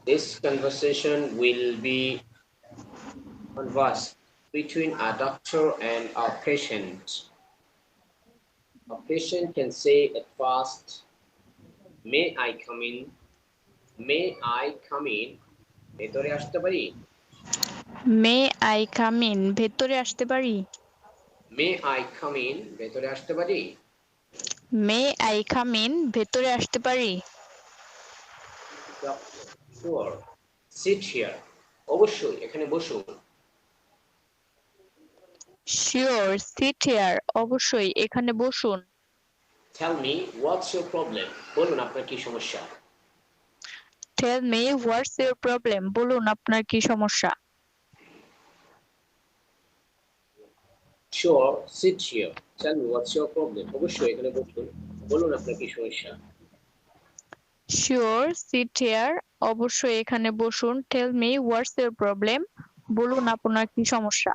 This conversation will be conversed between a doctor and a patient. A patient can say at first, "May I come in? May I come in?" ভেতরে আসতে পারি? May I come in ভেতরে আসতে পারি? May I come in? ভেতরে আসতে পারি? May I come in ভেতরে আসতে পারি? Doctor, sure. Sit here. অবশ্যই এখানে বসুন। শিওর সিট হিয়ার অবশ্যই এখানে বসুন। Tell me, what's your problem? বলুন আপনার কি সমস্যা? Tell me what's your problem বলুন আপনার কি সমস্যা? Sure, sit here. Tell me, what's your problem? অবশ্যই এখানে বসুন। বলুন আপনার কি সমস্যা? শিওর সিট হিয়ার অবশ্যই এখানে বসুন। Tell me what's your problem বলুন আপনার কি সমস্যা?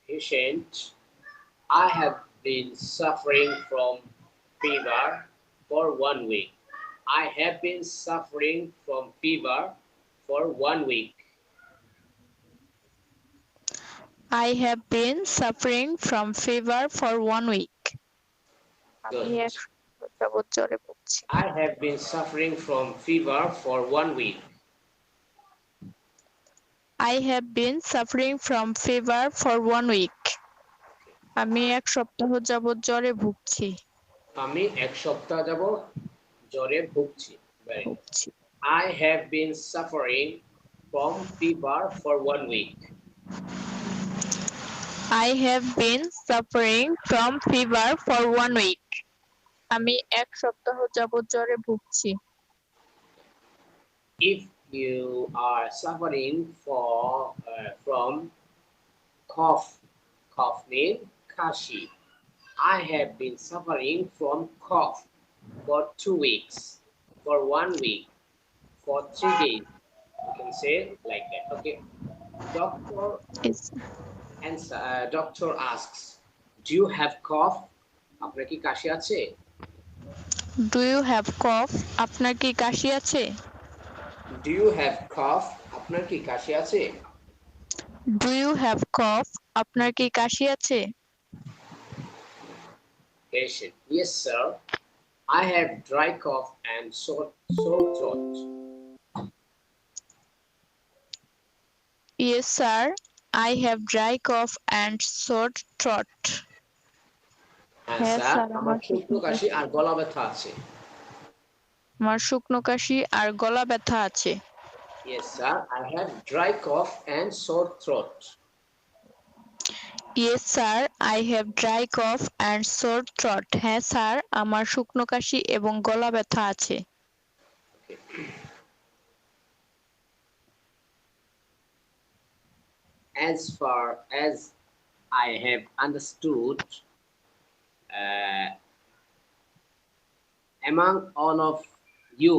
Patient, I have been suffering from fever for 1 week. I have been suffering from fever for 1 week. I have been suffering from fever for 1 week. Good. আমি 1 সপ্তাহ যাবৎ জ্বরে ভুগছি। I have been suffering from fever for 1 week. I have been suffering from fever for 1 week. আমি 1 সপ্তাহ যাবৎ জ্বরে ভুগছি। আমি 1 সপ্তাহ যাবত জ্বরে ভুগছি। Very good. I have been suffering from fever for 1 week. I have been suffering from fever for 1 week. আমি 1 সপ্তাহ যাবৎ জ্বরে ভুগছি। If you are suffering from cough means kashi. I have been suffering from cough for 2 weeks, for 1 week, for 3 days. You can say like that. Okay. Doctor asks, do you have cough? আপনার কি কাশি আছে? Do you have cough? আপনার কি কাশি আছে? Do you have cough? আপনার কি কাশি আছে? Do you have cough? আপনার কি কাশি আছে? Patient, yes sir. I have dry cough and sore throat. Yes sir. I have dry cough and sore throat. হ্যাঁ স্যার, আমার শুকনো কাশি আর গলা ব্যথা আছে। আমার শুকনো কাশি আর গলা ব্যথা আছে। Yes sir, I have dry cough and sore throat. Yes sir, I have dry cough and sore throat. হ্যাঁ স্যার, আমার শুকনো কাশি এবং গলা ব্যথা আছে। As far as I have understood, among all of you,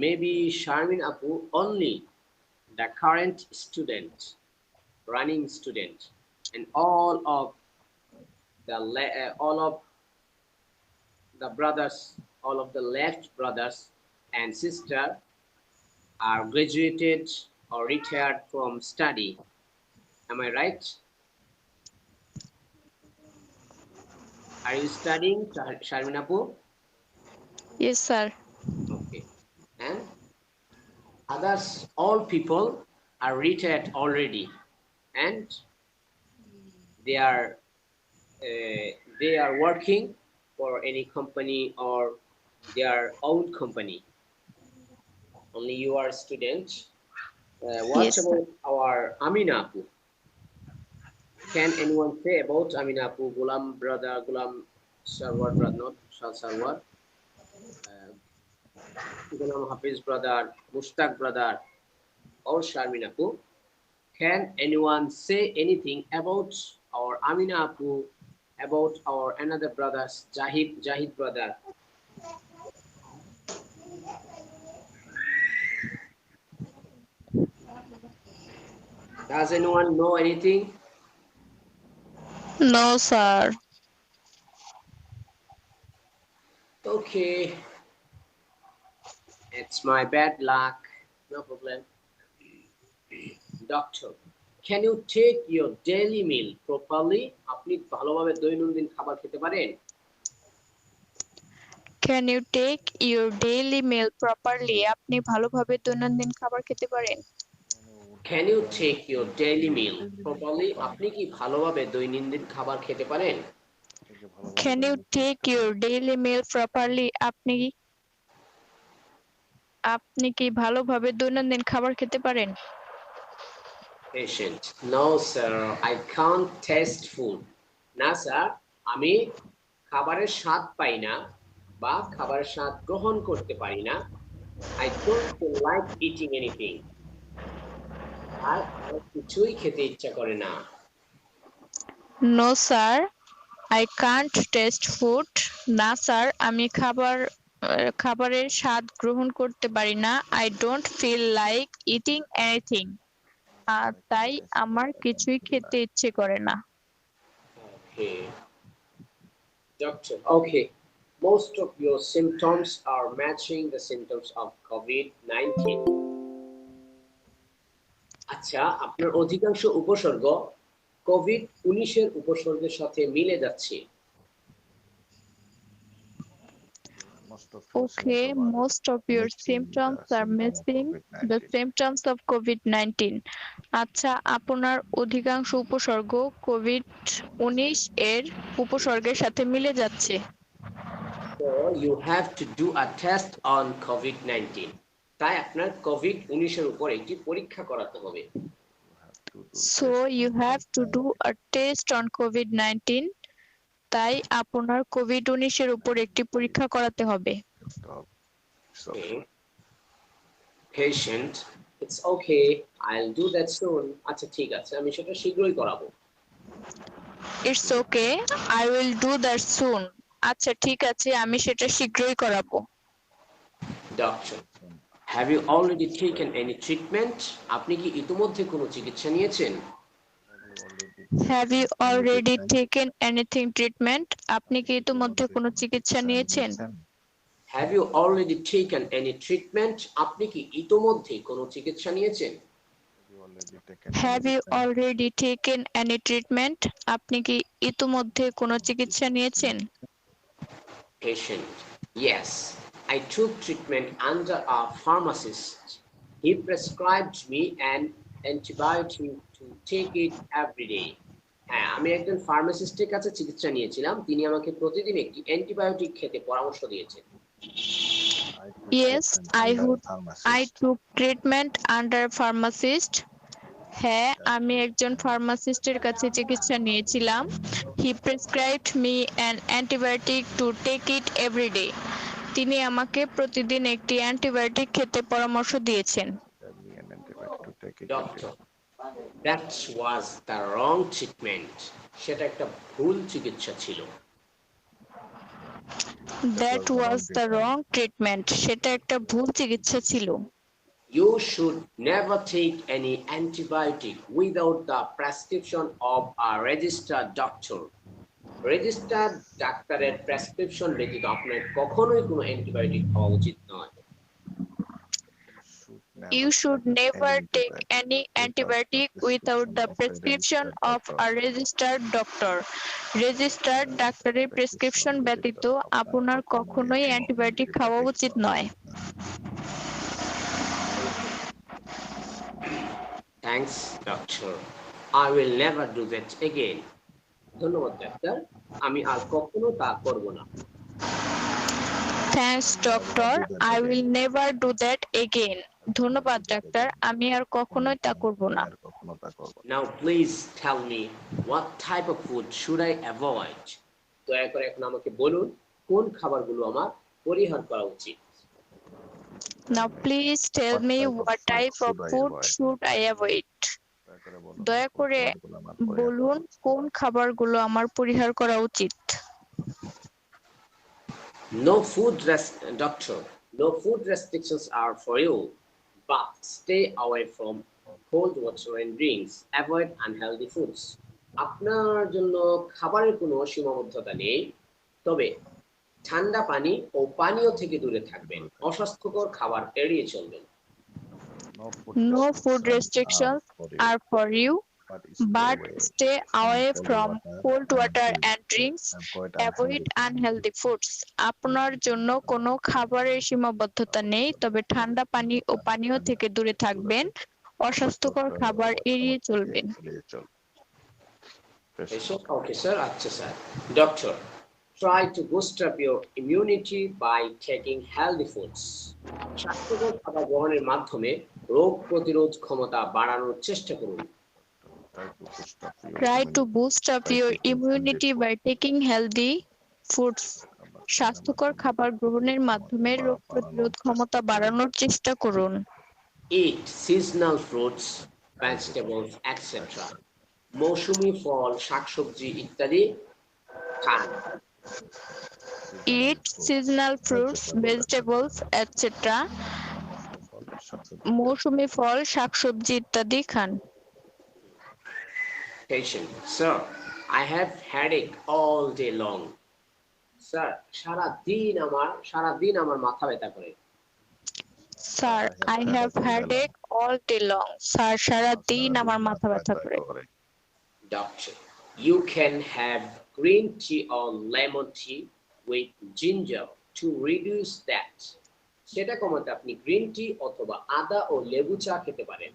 maybe Sharmin Apu only the current student, running student, and all of the brothers, all of the left brothers and sister are graduated or retired from study. Am I right? Are you studying, Sharmin Apu? Yes sir. Okay. And others, all people are retired already, and they are working for any company or their own company. Only you are a student. What Yes, about our Amina Apu? Can anyone say about Amina Apu, Gulam brother, Gulam Sarwar brother, not Shah Sarwar, Gulam Hafiz brother, Mushtaq brother, or Sharmin Apu? Can anyone say anything about our Amina Apu, about our another brothers, Jahid brother? Does anyone know anything? No sir. okay. It's my bad luck. No problem. Doctor, can you take your daily meal properly? আপনি ভালোভাবে দৈনন্দিন খাবার খেতে পারেন? Can you take your daily meal properly? আপনি ভালোভাবে দৈনন্দিন খাবার খেতে পারেন? Can you take your daily meal properly? আপনি কি ভালোভাবে দৈনন্দিন খাবার খেতে পারেন? Can you take your daily meal properly? আপনি কি ভালোভাবে দৈনন্দিন খাবার খেতে পারেন? Patient, no sir, I can't taste food. না স্যার, আমি খাবারের স্বাদ পাই না বা খাবারের স্বাদ গ্রহণ করতে পারি না। I don't like eating anything. আর আমার কিছুই খেতে ইচ্ছা করে না। No sir, I can't taste food. না স্যার, আমি খাবারের স্বাদ গ্রহণ করতে পারি না। I don't feel like eating anything. তাই আমার কিছুই খেতে ইচ্ছে করে না। Okay. Doctor, okay. Most of your symptoms are matching the symptoms of COVID-19. আচ্ছা, আপনার অধিকাংশ উপসর্গ কোভিড-19 এর উপসর্গের সাথে মিলে যাচ্ছে। Okay, most of your symptoms are matching the symptoms of COVID-19. আচ্ছা, আপনার অধিকাংশ উপসর্গ কোভিড-19 এর উপসর্গের সাথে মিলে যাচ্ছে। So you have to do a test on COVID-19. তাই আপনার কোভিড-19 এর উপর একটি পরীক্ষা করাতে হবে। So you have to do a test on COVID-19. তাই আপনার কোভিড-19 এর উপর একটি পরীক্ষা করাতে হবে। Okay. Patient, it's okay, I'll do that soon. আচ্ছা ঠিক আছে, আমি সেটা শীঘ্রই করাবো। It's okay, I will do that soon. আচ্ছা ঠিক আছে, আমি সেটা শীঘ্রই করাবো। Doctor, have you already taken any treatment? আপনি কি ইতিমধ্যে কোনো চিকিৎসা নিয়েছেন? Have you already taken anything treatment? আপনি কি ইতিমধ্যে কোনো চিকিৎসা নিয়েছেন? Have you already taken any treatment? আপনি কি ইতিমধ্যে কোনো চিকিৎসা নিয়েছেন? Have you already taken any treatment? আপনি কি ইতিমধ্যে কোনো চিকিৎসা নিয়েছেন? Patient, yes, I took treatment under a pharmacist. He prescribed me an antibiotic to take it every day. হ্যাঁ, আমি একজন ফার্মাসিস্টের কাছে চিকিৎসা নিয়েছিলাম। তিনি আমাকে প্রতিদিন একটি অ্যান্টিবায়োটিক খেতে পরামর্শ দিয়েছেন। Yes, I took treatment under pharmacist. হ্যাঁ, আমি একজন ফার্মাসিস্টের কাছে চিকিৎসা নিয়েছিলাম। He prescribed me an antibiotic to take it every day. তিনি আমাকে প্রতিদিন একটি অ্যান্টিবায়োটিক খেতে পরামর্শ দিয়েছেন। Doctor, that was the wrong treatment. সেটা একটা ভুল চিকিৎসা ছিল। That was the wrong treatment. সেটা একটা ভুল চিকিৎসা ছিল। You should never take any antibiotic without the prescription of a registered doctor. Registered ডাক্তারের প্রেসক্রিপশন ব্যতীত আপনার কখনোই কোনো অ্যান্টিবায়োটিক খাওয়া উচিত নয়। You should never take any antibiotic without the prescription of a registered doctor. Registered ডাক্তারের প্রেসক্রিপশন ব্যতীত আপনার কখনোই অ্যান্টিবায়োটিক খাওয়া উচিত নয়। Thanks, doctor. I will never do that again. ধন্যবাদ ডাক্তার, আমি আর কখনো তা করব না। Thanks, doctor. I will never do that again. ধন্যবাদ ডাক্তার, আমি আর কখনোই তা করব না। Now please tell me, what type of food should I avoid? দয়া করে এখন আমাকে বলুন কোন খাবারগুলো আমার পরিহার করা উচিত। Now please tell me what type of food should I avoid? দয়া করে বলুন কোন খাবারগুলো আমার পরিহার করা উচিত। Doctor, no food restrictions are for you, but stay away from cold water and drinks. Avoid unhealthy foods. আপনার জন্য খাবারের কোনো সীমাবদ্ধতা নেই, তবে ঠান্ডা পানি ও পানীয় থেকে দূরে থাকবেন, অস্বাস্থ্যকর খাবার এড়িয়ে চলবেন। No food restrictions are for you, but stay away from cold water and drinks. Avoid unhealthy foods. আপনার জন্য কোনো খাবারের সীমাবদ্ধতা নেই, তবে ঠান্ডা পানি ও পানীয় থেকে দূরে থাকবেন, অস্বাস্থ্যকর খাবার এড়িয়ে চলবেন। Okay, sir. আচ্ছা, sir. Doctor, try to boost up your immunity by taking healthy foods. স্বাস্থ্যকর খাবার গ্রহণের মাধ্যমে রোগ প্রতিরোধ ক্ষমতা বাড়ানোর চেষ্টা করুন। Try to boost up your immunity by taking healthy foods. স্বাস্থ্যকর খাবার গ্রহণের মাধ্যমে রোগ প্রতিরোধ ক্ষমতা বাড়ানোর চেষ্টা করুন। Eat seasonal fruits, vegetables, etc. মৌসুমী ফল, শাকসবজি ইত্যাদি খান। Eat seasonal fruits, vegetables, etc. মৌসুমী ফল, শাকসবজি ইত্যাদি খান। Patient, sir, I have headache all day long. Sir, সারা দিন আমার মাথা ব্যথা করে। Sir, I have headache all day long. Sir, সারা দিন আমার মাথা ব্যথা করে। Doctor, you can have green tea or lemon tea with ginger to reduce that. সেটা কমাতে আপনি গ্রিন টি অথবা আদা ও লেবু চা খেতে পারেন।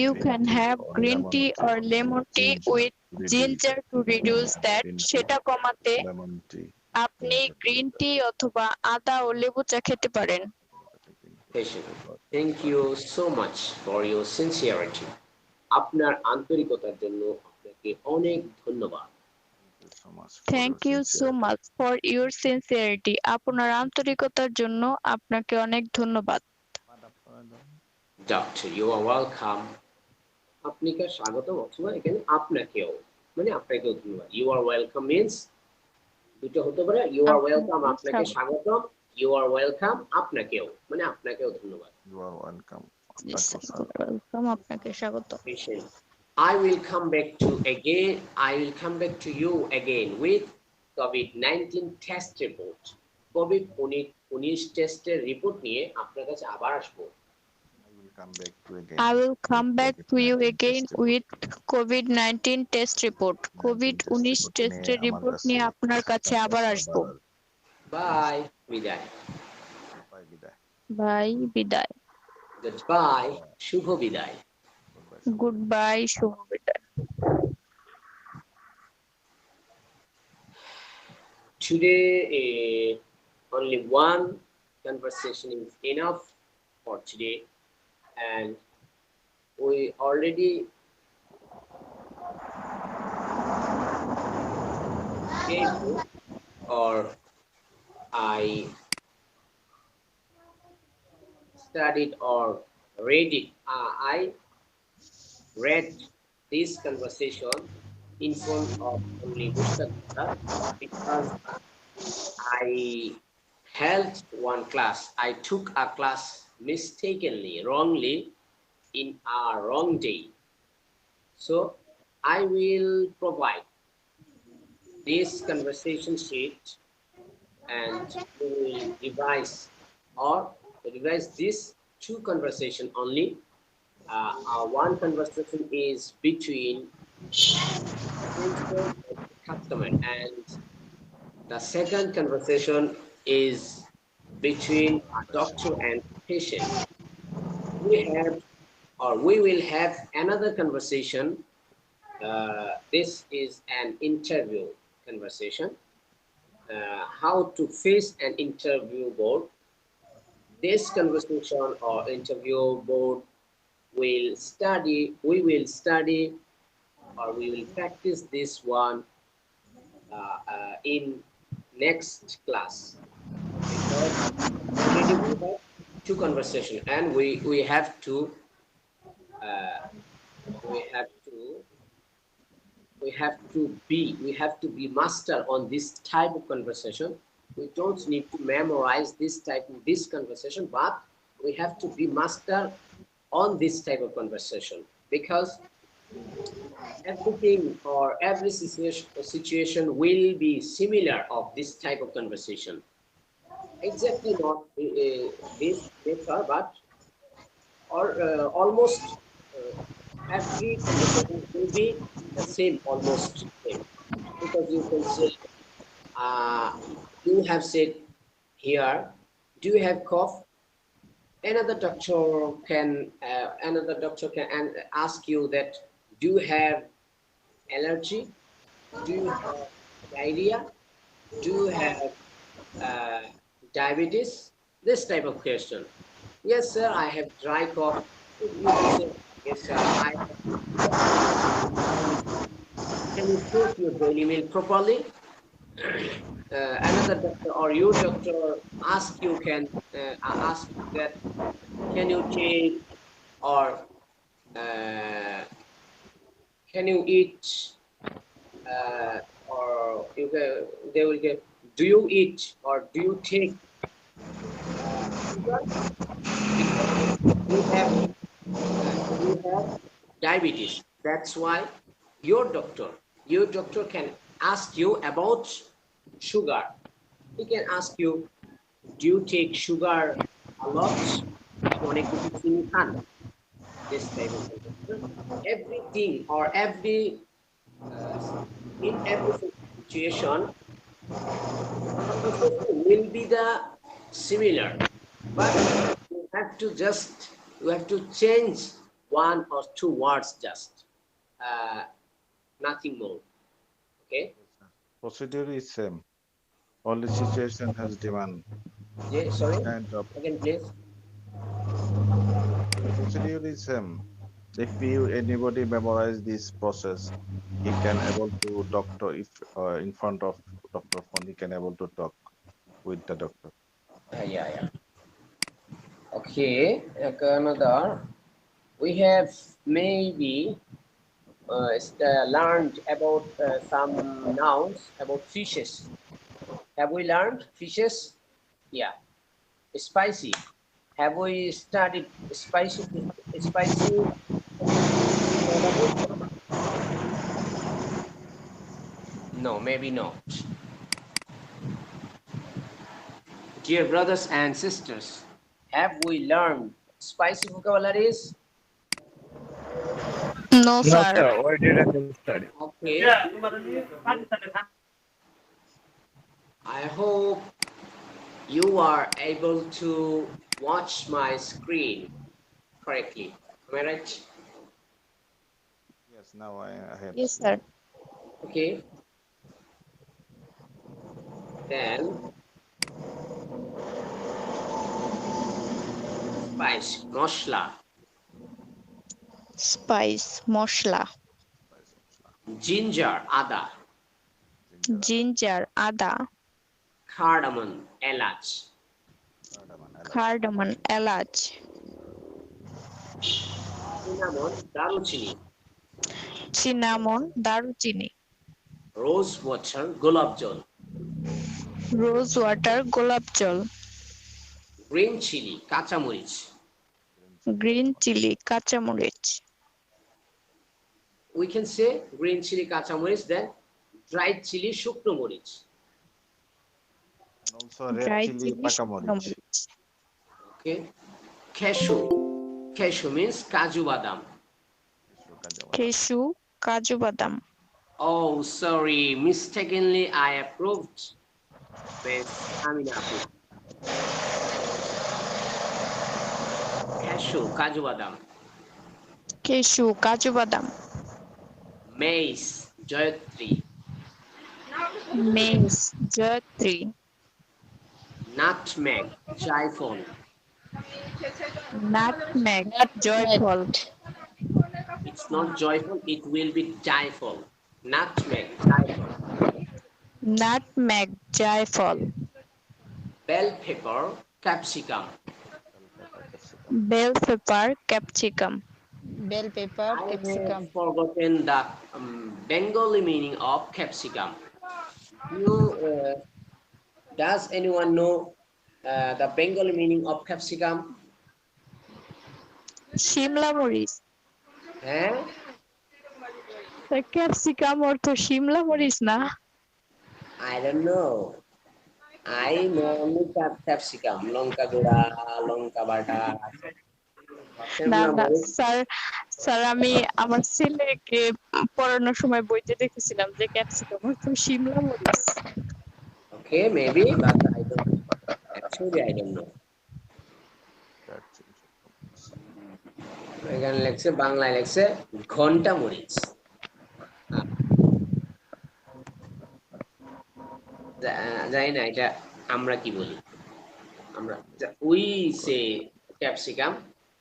You can have green tea or lemon tea with ginger to reduce that. সেটা কমাতে আপনি গ্রিন টি অথবা আদা ও লেবু চা খেতে পারেন। Thank you so much for your sincerity. আপনার আন্তরিকতার জন্য আপনাকে অনেক ধন্যবাদ। Thank you so much for your sincerity. আপনার আন্তরিকতার জন্য আপনাকে অনেক ধন্যবাদ। Doctor, you are welcome. আপনাকে স্বাগতম অথবা এখানে আপনাকেও, মানে আপনাকেও ধন্যবাদ। You are welcome means দুটো হতে পারে। You are welcome আপনাকে স্বাগতম, you are welcome আপনাকেও, মানে আপনাকেও ধন্যবাদ। You are welcome. আপনাকে স্বাগত। I will come back to you again with COVID-19 test report. COVID-19 টেস্টের রিপোর্ট নিয়ে আপনার কাছে আবার আসবো। I will come back to you again with COVID-19 test report. COVID-19 টেস্টের রিপোর্ট নিয়ে আপনার কাছে আবার আসবো। Bye, বিদায়। Bye, বিদায়। Goodbye, শুভ বিদায়। Goodbye, শুভ বিদায়। Today, only one conversation is enough for today, and we already gave you, or I studied or read it. I read this conversation in front of only Mustaqbal because I held one class. I took a class mistakenly, wrongly, in a wrong day. So I will provide this conversation sheet and we will revise this two conversation only. One conversation is between customer and the second conversation is between a doctor and patient. We will have another conversation. This is an interview conversation. How to face an interview board. This conversation or interview board we will study or we will practice this one in next class, because already we have two conversation and we have to be master on this type of conversation. We don't need to memorize this conversation, but we have to be master on this type of conversation, because everything or every situation will be similar of this type of conversation. Exactly not this method, but or almost every conversation will be the same, almost same. Because you can say, uh, you have said here, do you have cough? Another doctor can ask you that, do you have allergy? Do you have diarrhea? Do you have uh, diabetes? This type of question. Yes, sir, I have dry cough. You can say, yes, sir, I have. Can you take your daily meal properly? Another doctor or your doctor ask that, can you take or uh, can you eat or they will get, do you eat or do you take sugar? Because you have diabetes. That's why your doctor can ask you about sugar. He can ask you, do you take sugar a lot? This type of everything or every in every situation will be the similar, but you have to change one or two words, just uh, nothing more. Okay. Procedure is same. Only situation has demand. Yeah, sorry. Kind of Again, please. procedure is same. If anybody memorize this process, he can able to doctor if in front of doctor phone he can able to talk with the doctor. Yeah. Okay. Another. We have maybe learned about some nouns about fishes. Have we learned fishes? Yeah. Spicy. Have we studied spicy? Spicy. No, maybe not. Dear brothers and sisters, have we learned spicy vocabularies? No, No, sir. sir. We didn't study. Okay. I hope you are able to watch my screen correctly. Am I right? Yes, now I have Yes, seen. sir. Okay. Then spice, mosla, Spice, mosla, ginger, ada, ginger, ada, cardamom, elach, cardamom, elach, cinnamon, daruchini, cinnamon, daruchini, rose water, gulab jal, rose water, gulab jal, green chili, kachamurich. green chili, kachamurich. We can say green chili, kachamurich, then dried chili, shukno morich. And also red Dry chili chili, pakamorich. Okay. Cashew. Cashew means kaju badam. Cashew, kaju badam. Oh, sorry. Mistakenly, I approved with Amina approved. Cashew, kaju badam. Cashew, kaju badam. Maize, jayatri. Maize, jayatri. Nutmeg, jaifol. Nutmeg, joyful. It's not joyful, it will be jaifol. Nutmeg, jaifol. Nutmeg, jaiful. Bell pepper, capsicum. Bell pepper, capsicum. Bell pepper, I capsicum. have forgotten the Bengali meaning of capsicum. Does anyone know the Bengali meaning of capsicum? Shimla Morris. Eh? Capsicum অর্থ শিমলা মরিচ না? I don't know. I know only capsicum, লঙ্কা গুঁড়া, লঙ্কা বাটা। না শিমলা না মরিচ। Sir, sir আমি আমার ছেলেকে পড়ানোর সময় বইতে দেখেছিলাম যে ক্যাপসিকাম অর্থ শিমলা মরিচ। Okay, maybe, but I don't know. Actually, I don't know. এখানে লেখছে, বাংলায় লেখছে ঘন্টা মরিচ। জানি না এটা আমরা কি বলি। আমরা we say capsicum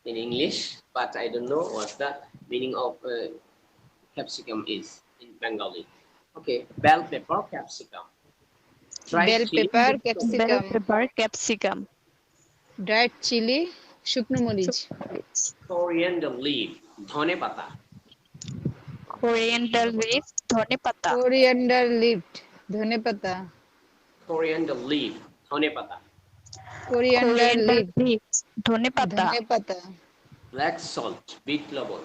in English, but I don't know what the meaning of capsicum is in Bengali. Okay, bell pepper, capsicum. Bell pepper capsicum, capsicum, dried chilli শুকনো মরিচ, Coriander leaf, ধনে পাতা। কোরিয়ান্ডার লিফ ধনে পাতা, coriander leave ধনে পাতা, Coriander leaf, ধনে পাতা। কোরিয়ান্ডার লিভ লিফ ধনে পাতা, ধনে পাতা, Black salt, বিট লবণ।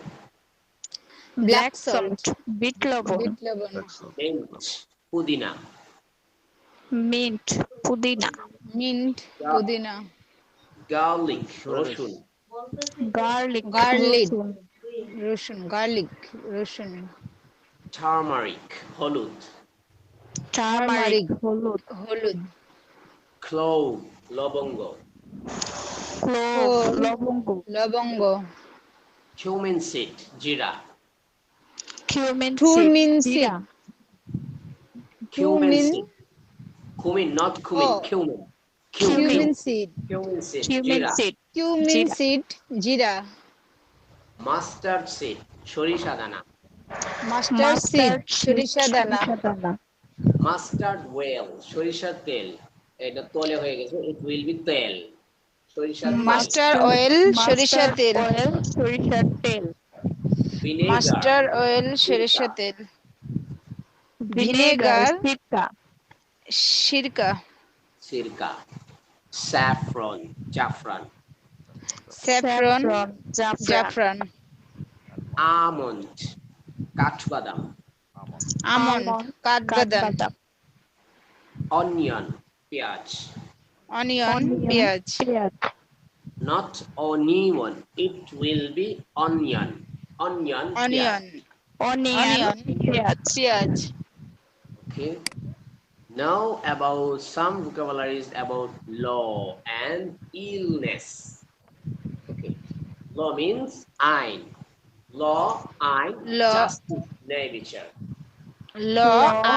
ব্ল্যাক সল্ট বিট লবণ, বিট লবণ, Mint, পুদিনা। মিন্ট পুদিনা, মিন্ট পুদিনা, Garlic, রসুন। গার্লিক গার্লিক রসুন, গার্লিক রসুন, Turmeric, হলুদ। টারমারিক হলুদ, হলুদ, Clove, লবঙ্গ। ক্লোভ লবঙ্গ, লবঙ্গ, Cumin seed, জিরা। কিউমিন Cumin সিড, জিরা, Cumin Cumin. seed. Cumin, not cumin, Oh. cumin. Cumin seed, Cumin seed, cumin জিরা। সিড, কিউমিন জিরা। সিড জিরা, Mustard seed, সরিষা দানা। মাস্টার্ড সিড সরিষা দানা, Mustard oil, সরিষার তেল। এটা তলে হয়ে গেছে, it will be তেল। সরিষার তেল। মাস্টার অয়েল সরিষা তেল, অয়েল সরিষার তেল, Vinegar, মাস্টার অয়েল সরিষা তেল, ভিনেগার, সিরকা, সিরকা, সিরকা। Saffron, জাফরান। স্যাফরন, জাফরান, জাফরান, Almond, কাঠবাদাম। আমন্ড, কাঠবাদাম, Onion, পেঁয়াজ। অনিয়ন, পেঁয়াজ, পেঁয়াজ, Not onion, it will be onion. Onion, onion, onion, পেঁয়াজ, পেঁয়াজ, Okay. Now about some vocabularies about law and illness. Okay. Law means ain. Law, ain, Law. justice, ন্যায় বিচার। ল,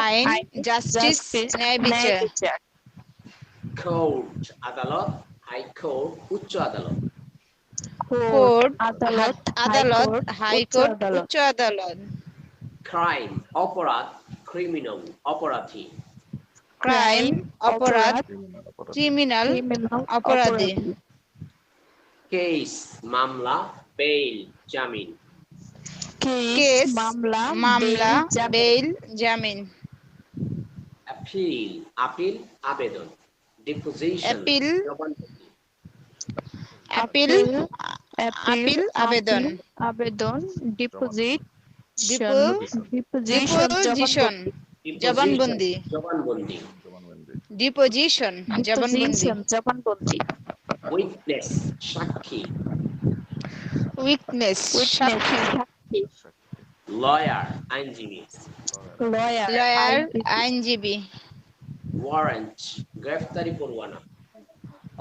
আইন, জাস্টিস, ন্যায় বিচার, Court, আদালত, high court, উচ্চ আদালত। কোর্ট, আদালত, আদালত, হাইকোর্ট, আদালত, উচ্চ আদালত, Crime, অপরাধ, criminal, অপরাধী। ক্রাইম, অপরাধ, ক্রিমিনাল, অপরাধী, Case, মামলা, bail, জামিন। কেস, মামলা, মামলা, বেল, বেইল, জামিন, Appeal, আপিল, আবেদন। Deposition, Appeal, জবানবন্দি। আপিল, আপিল, আবেদন, আবেদন, ডিপোজিট, ডিপোজিশন, জবানবন্দি, জবানবন্দি। ডিপোজিশন, জবানবন্দি, জবানবন্দি, Witness, সাক্ষী। উইটনেস, সাক্ষী, Lawyer, আইনজীবী। লয়ার, আইনজীবী, Warrant, গ্রেফতারি পরোয়ানা।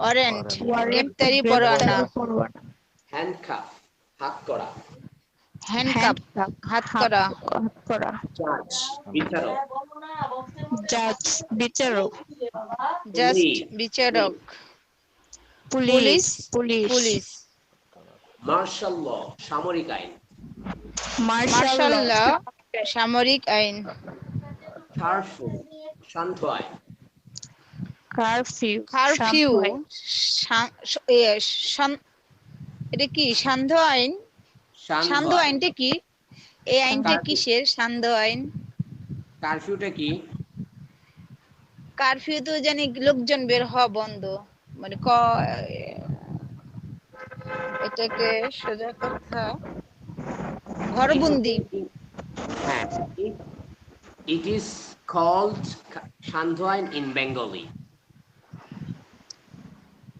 ওয়ারেন্ট, গ্রেপ্তারি পরোয়ানা, Handcuff, হাত করা। হ্যান্ডকাপ, হাত করা, Judge, বিচারক। জাজ, বিচারক, জাস্ট, বিচারক, পুলিশ, পুলিশ, Martial law, সামরিক আইন। মার্শাল ল, সামরিক আইন, Curfew, শান্ত আইন। কারফিউ, কারফিউ, এটা কি সান্ধ্য আইন? সান্ধ্য আইনটা কি? এই আইনটা কিসের? সান্ধ্য আইন। কারফিউটা কি? কারফিউ তো জানি লোকজন বের হওয়া বন্ধ, মানে এটাকে সোজা কথা ঘরবন্দি, It is called শান্ত আইন in Bengali.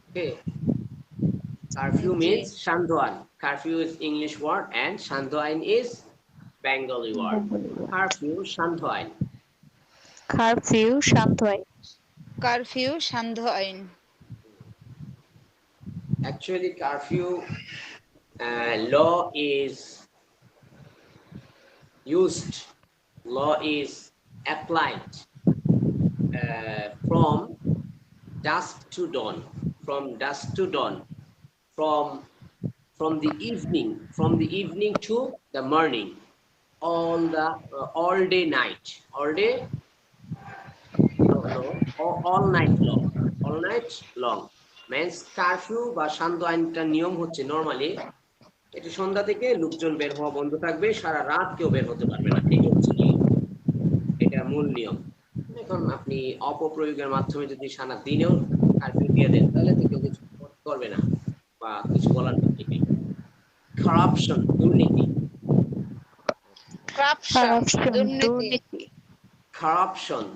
Okay. Curfew means শান্ত আইন. Curfew is English word and শান্ত আইন is Bengali word. Curfew শান্ত আইন. Curfew শান্ত আইন. Curfew শান্ত আইন. Actually, curfew law is used. Law is applied from dusk to dawn. From dusk to dawn. From the evening to the morning. All day night. All day. No. All night long. All night long. Means curfew বা শান্ত আইনটার নিয়ম হচ্ছে normally এটি সন্ধ্যা থেকে লোকজন বের হওয়া বন্ধ থাকবে, সারা রাত কেউ বের হতে পারবে না, এই হচ্ছে নিয়ম, এটা মূল নিয়ম। এখন আপনি অপপ্রয়োগের মাধ্যমে যদি সারা দিনেও কারফিউ দিয়ে দেন তাহলে তো কেউ কিছু করবে না বা কিছু বলার নেই। করাপশন,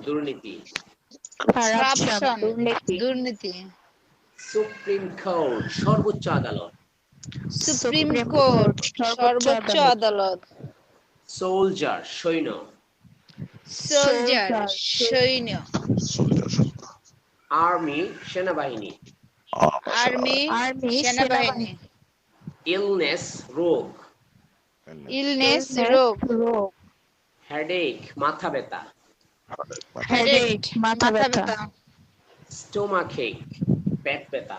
দুর্নীতি। সুপ্রিম কোর্ট, সর্বোচ্চ আদালত। সোলজার, সৈন্য। আর্মি, সেনাবাহিনী। ইলনেস, রোগ। হেডেক, মাথা ব্যথা। স্টোমাকেক, পেট ব্যথা।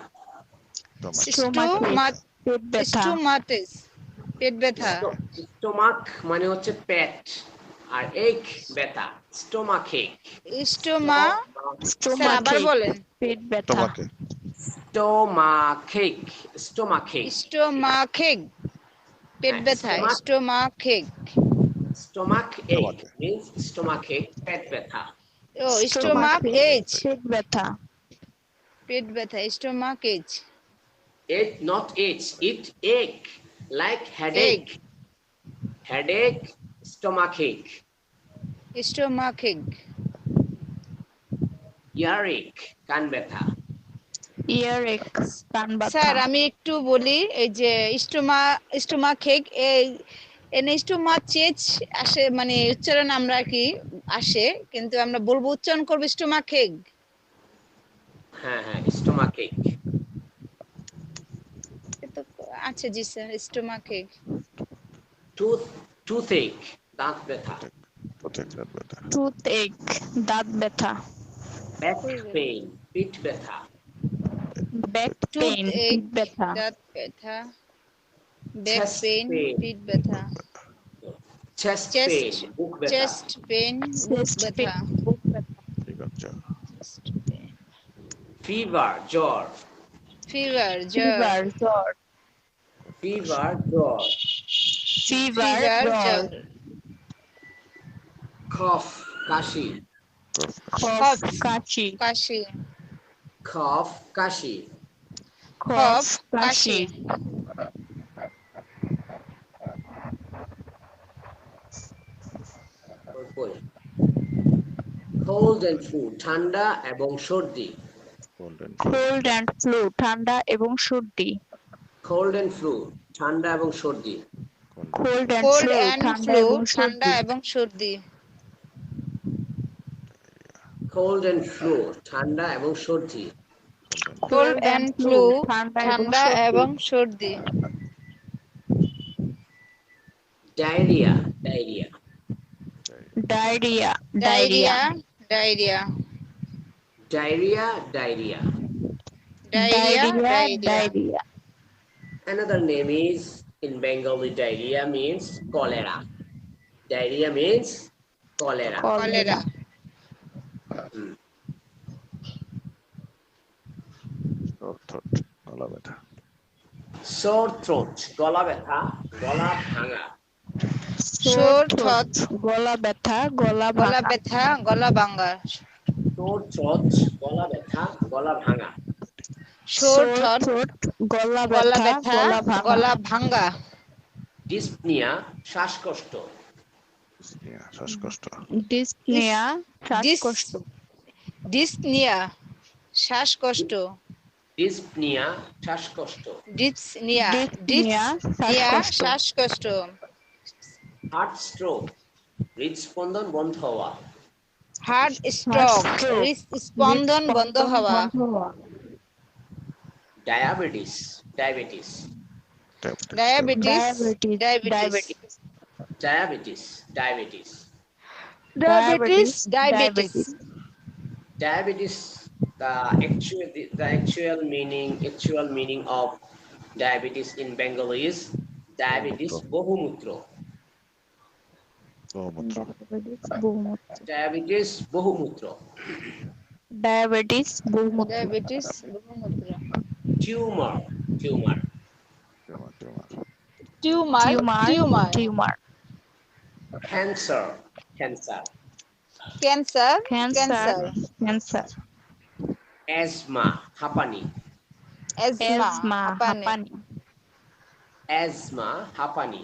স্টোমাক মানে হচ্ছে পেট আর এক ব্যথা, স্টোমাকেক। আবার বলেন। পেট ব্যথা। স্টোমাকেক, স্টোমাকেক। পেট ব্যথা, স্টোমাকেক। স্টোমাক এক means স্টোমাকেক, পেট ব্যথা। স্টোমাক এইচ, পেট ব্যথা। পেট ব্যথা, stomach H. It not H, it ache, like headache. Headache, stomachache. Stomachache. Earache, কান ব্যথা। Earache, কান ব্যথা। স্যার আমি একটু বলি, এই যে স্টোমাকেক, স্টোমাচেজ আসে, মানে উচ্চারণ আমরা কি আসে, কিন্তু আমরা বলবো উচ্চারণ করব স্টোমাকেক। হ্যাঁ, স্টোমাকেক। আচ্ছা জি স্যার, স্টোমাকেক। টুথেক, দাঁত ব্যথা। টুথেক, দাঁত ব্যথা। ব্যাক পেইন, পিঠ ব্যথা। ব্যাক পেইন, পিঠ ব্যথা। দাঁত ব্যথা। ব্যাক পেইন, পিঠ ব্যথা। চেস্ট পেইন, বুক ব্যথা। চেস্ট পেইন, বুক ব্যথা। ফিভার, জ্বর। ফিভার, জ্বর। ফিভার, জ্বর। কফ, কাশি। কফ, কাশি। কফ, কাশি। কফ, কাশি। কোল্ড এন্ড ফ্লু, ঠান্ডা এবং সর্দি। কোল্ড এন্ড ফ্লু, ঠান্ডা এবং সর্দি। কোল্ড এন্ড ফ্লু, ঠান্ডা এবং সর্দি। কোল্ড এন্ড ফ্লু, ঠান্ডা এবং সর্দি। কোল্ড এন্ড ফ্লু, ঠান্ডা এবং সর্দি। কোল্ড এন্ড ফ্লু, ঠান্ডা এবং সর্দি। Diarrhoea, diarrhoea. Diarrhoea, diarrhoea. Another name is, in Bengali, diarrhea means cholera. Diarrhea means cholera. Sore throat, গলা ব্যথা, গলা ভাঙা। Sore throat, গলা ব্যথা, গলা ব্যথা, গলা ভাঙা। Sore throat, গলা ব্যথা, গলা ভাঙা। Sore throat, গলা ব্যথা, গলা ভাঙা। Dyspnea, শ্বাসকষ্ট। Dyspnea, শ্বাসকষ্ট। dyspnea শ্বাসকষ্ট ডিসনিয়া শ্বাসকষ্ট dyspnea শ্বাসকষ্ট ডিসনিয়া dyspnea ডিসনিয়া শ্বাসকষ্ট শ্বাসকষ্ট হার্ট স্ট্রোক হৃদস্পন্দন বন্ধ হওয়া হার্ট স্ট্রোক হৃদস্পন্দন বন্ধ হওয়া diabetes diabetes diabetes diabetes diabetes diabetes diabetes diabetes diabetes the actual meaning of diabetes in Bengali is diabetes বহুমূত্র diabetes বহুমূত্র diabetes বহুমূত্র ডায়াবেটিস বহুমূত্র tumor tumour cancer cancer asthma হাঁপানি asthma হাঁপানি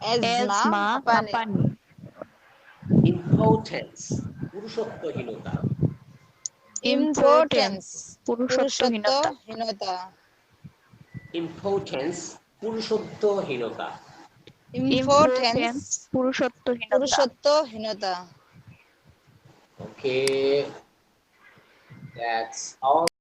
asthma হাঁপানি impotence পুরুষত্বহীনতা ইম্পোর্টেন্স পুরুষত্বহীনতা impotence পুরুষত্বহীনতা ইম্পোর্টেন্স পুরুষত্বহীনতা okay that's all